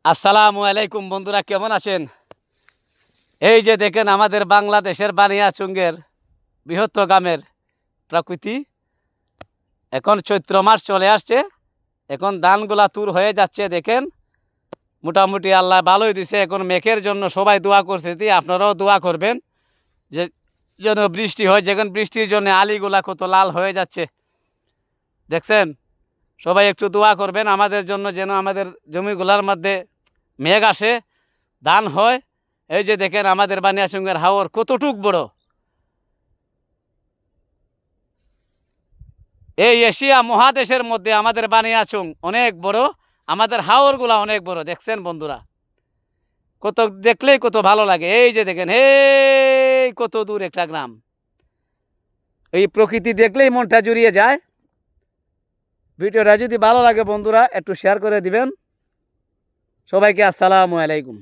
আসসালামু আলাইকুম বন্ধুরা, কেমন আছেন? এই যে দেখেন আমাদের বাংলাদেশের বানিয়াচুঙ্গের বৃহত্তর গ্রামের প্রকৃতি। এখন চৈত্র মাস চলে আসছে, এখন ধানগুলা তুর হয়ে যাচ্ছে। দেখেন মোটামুটি আল্লাহ ভালোই দিছে। এখন মেঘের জন্য সবাই দোয়া করছে, আপনারাও দোয়া করবেন যে যেন বৃষ্টি হয়। যেখানে বৃষ্টির জন্য আলিগুলা কত লাল হয়ে যাচ্ছে দেখছেন। সবাই একটু দোয়া করবেন আমাদের জন্য, যেন আমাদের জমিগুলার মধ্যে মেঘ আসে, ধান হয়। এই যে দেখেন আমাদের বানিয়াচুঙ্গের হাওর কতটুক বড়। এই এশিয়া মহাদেশের মধ্যে আমাদের বানিয়াচুং অনেক বড়, আমাদের হাওরগুলা অনেক বড়। দেখছেন বন্ধুরা, কত দেখলেই কত ভালো লাগে। এই যে দেখেন, এই কত দূর একটা গ্রাম। এই প্রকৃতি দেখলেই মনটা জুড়িয়ে যায়। ভিডিওটা যদি ভালো লাগে বন্ধুরা একটু শেয়ার করে দিবেন। সবাইকে আসসালামু আলাইকুম।